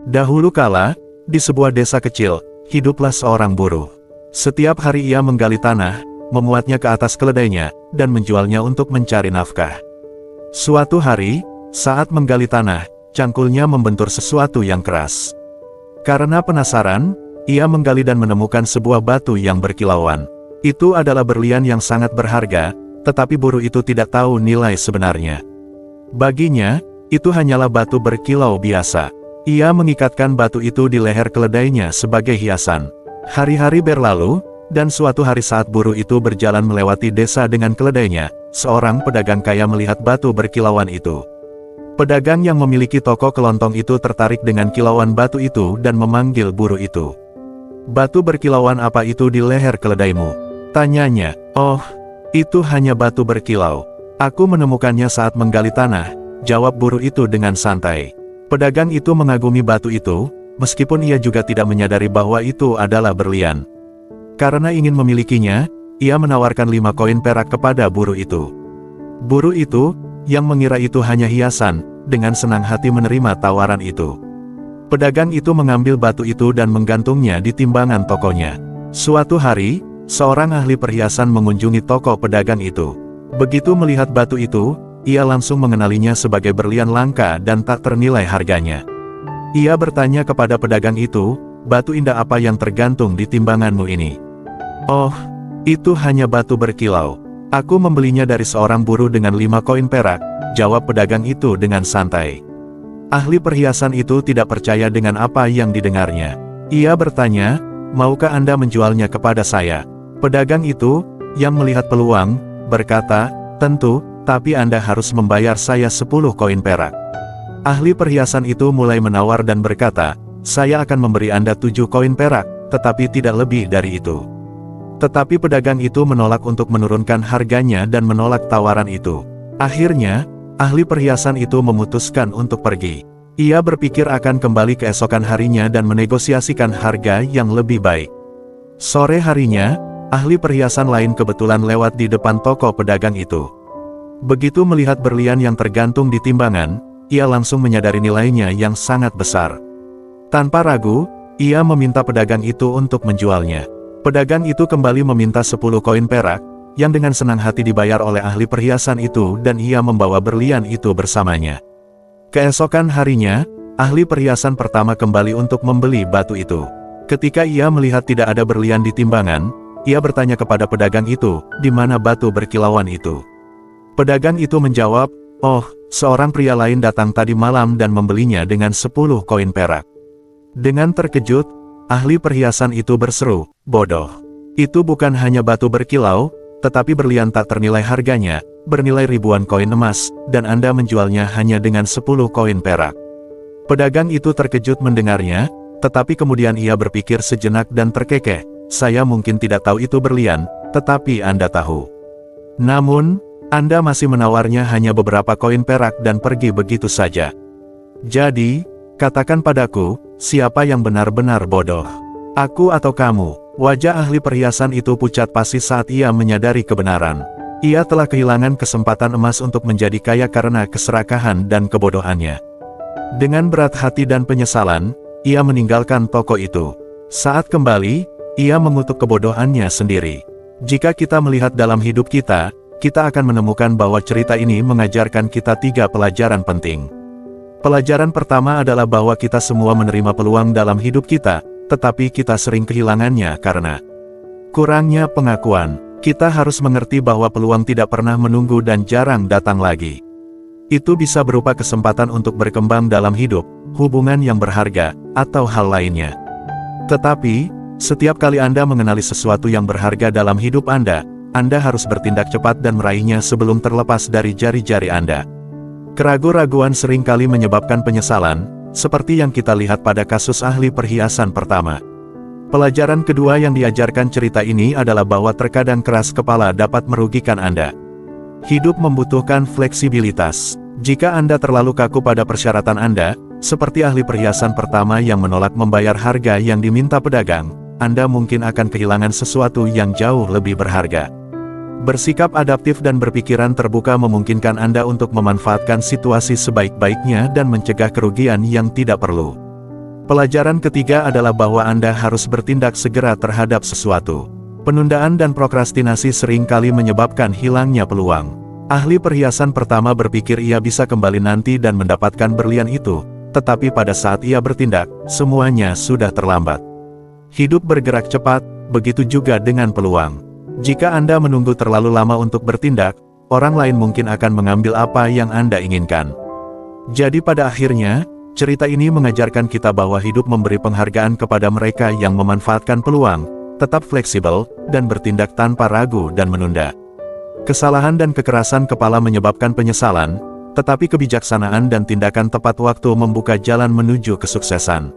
Dahulu kala, di sebuah desa kecil, hiduplah seorang buruh. Setiap hari ia menggali tanah, memuatnya ke atas keledainya, dan menjualnya untuk mencari nafkah. Suatu hari, saat menggali tanah, cangkulnya membentur sesuatu yang keras. Karena penasaran, ia menggali dan menemukan sebuah batu yang berkilauan. Itu adalah berlian yang sangat berharga, tetapi buruh itu tidak tahu nilai sebenarnya. Baginya, itu hanyalah batu berkilau biasa. Ia mengikatkan batu itu di leher keledainya sebagai hiasan. Hari-hari berlalu, dan suatu hari saat buruh itu berjalan melewati desa dengan keledainya, seorang pedagang kaya melihat batu berkilauan itu. Pedagang yang memiliki toko kelontong itu tertarik dengan kilauan batu itu dan memanggil buruh itu. "Batu berkilauan apa itu di leher keledaimu?" tanyanya. "Oh, itu hanya batu berkilau. Aku menemukannya saat menggali tanah," jawab buruh itu dengan santai. Pedagang itu mengagumi batu itu, meskipun ia juga tidak menyadari bahwa itu adalah berlian. Karena ingin memilikinya, ia menawarkan 5 koin perak kepada buruh itu. Buruh itu, yang mengira itu hanya hiasan, dengan senang hati menerima tawaran itu. Pedagang itu mengambil batu itu dan menggantungnya di timbangan tokonya. Suatu hari, seorang ahli perhiasan mengunjungi toko pedagang itu. Begitu melihat batu itu, ia langsung mengenalinya sebagai berlian langka dan tak ternilai harganya. Ia bertanya kepada pedagang itu, "Batu indah apa yang tergantung di timbanganmu ini?" "Oh, itu hanya batu berkilau. Aku membelinya dari seorang buruh dengan 5 koin perak," jawab pedagang itu dengan santai. Ahli perhiasan itu tidak percaya dengan apa yang didengarnya. Ia bertanya, "Maukah Anda menjualnya kepada saya?" Pedagang itu, yang melihat peluang, berkata, "Tentu, tapi Anda harus membayar saya 10 koin perak." Ahli perhiasan itu mulai menawar dan berkata, "Saya akan memberi Anda 7 koin perak, tetapi tidak lebih dari itu." Tetapi pedagang itu menolak untuk menurunkan harganya dan menolak tawaran itu. Akhirnya, ahli perhiasan itu memutuskan untuk pergi. Ia berpikir akan kembali keesokan harinya dan menegosiasikan harga yang lebih baik. Sore harinya, ahli perhiasan lain kebetulan lewat di depan toko pedagang itu. Begitu melihat berlian yang tergantung di timbangan, ia langsung menyadari nilainya yang sangat besar. Tanpa ragu, ia meminta pedagang itu untuk menjualnya. Pedagang itu kembali meminta 10 koin perak, yang dengan senang hati dibayar oleh ahli perhiasan itu dan ia membawa berlian itu bersamanya. Keesokan harinya, ahli perhiasan pertama kembali untuk membeli batu itu. Ketika ia melihat tidak ada berlian di timbangan, ia bertanya kepada pedagang itu, "Di mana batu berkilauan itu?" Pedagang itu menjawab, "Oh, seorang pria lain datang tadi malam dan membelinya dengan 10 koin perak." Dengan terkejut, ahli perhiasan itu berseru, "Bodoh. Itu bukan hanya batu berkilau, tetapi berlian tak ternilai harganya, bernilai ribuan koin emas, dan Anda menjualnya hanya dengan 10 koin perak." Pedagang itu terkejut mendengarnya, tetapi kemudian ia berpikir sejenak dan terkekeh, "Saya mungkin tidak tahu itu berlian, tetapi Anda tahu. Namun, Anda masih menawarnya hanya beberapa koin perak dan pergi begitu saja. Jadi, katakan padaku, siapa yang benar-benar bodoh? Aku atau kamu?" Wajah ahli perhiasan itu pucat pasi saat ia menyadari kebenaran. Ia telah kehilangan kesempatan emas untuk menjadi kaya karena keserakahan dan kebodohannya. Dengan berat hati dan penyesalan, ia meninggalkan toko itu. Saat kembali, ia mengutuk kebodohannya sendiri. Jika kita melihat dalam hidup kita, kita akan menemukan bahwa cerita ini mengajarkan kita 3 pelajaran penting. Pelajaran pertama adalah bahwa kita semua menerima peluang dalam hidup kita, tetapi kita sering kehilangannya karena kurangnya pengakuan. Kita harus mengerti bahwa peluang tidak pernah menunggu dan jarang datang lagi. Itu bisa berupa kesempatan untuk berkembang dalam hidup, hubungan yang berharga, atau hal lainnya. Tetapi, setiap kali Anda mengenali sesuatu yang berharga dalam hidup Anda harus bertindak cepat dan meraihnya sebelum terlepas dari jari-jari Anda. Keraguan-raguan seringkali menyebabkan penyesalan, seperti yang kita lihat pada kasus ahli perhiasan pertama. Pelajaran kedua yang diajarkan cerita ini adalah bahwa terkadang keras kepala dapat merugikan Anda. Hidup membutuhkan fleksibilitas. Jika Anda terlalu kaku pada persyaratan Anda, seperti ahli perhiasan pertama yang menolak membayar harga yang diminta pedagang, Anda mungkin akan kehilangan sesuatu yang jauh lebih berharga. Bersikap adaptif dan berpikiran terbuka memungkinkan Anda untuk memanfaatkan situasi sebaik-baiknya dan mencegah kerugian yang tidak perlu. Pelajaran ketiga adalah bahwa Anda harus bertindak segera terhadap sesuatu. Penundaan dan prokrastinasi seringkali menyebabkan hilangnya peluang. Ahli perhiasan pertama berpikir ia bisa kembali nanti dan mendapatkan berlian itu, tetapi pada saat ia bertindak, semuanya sudah terlambat. Hidup bergerak cepat, begitu juga dengan peluang. Jika Anda menunggu terlalu lama untuk bertindak, orang lain mungkin akan mengambil apa yang Anda inginkan. Jadi pada akhirnya, cerita ini mengajarkan kita bahwa hidup memberi penghargaan kepada mereka yang memanfaatkan peluang, tetap fleksibel, dan bertindak tanpa ragu dan menunda. Kesalahan dan kekerasan kepala menyebabkan penyesalan, tetapi kebijaksanaan dan tindakan tepat waktu membuka jalan menuju kesuksesan.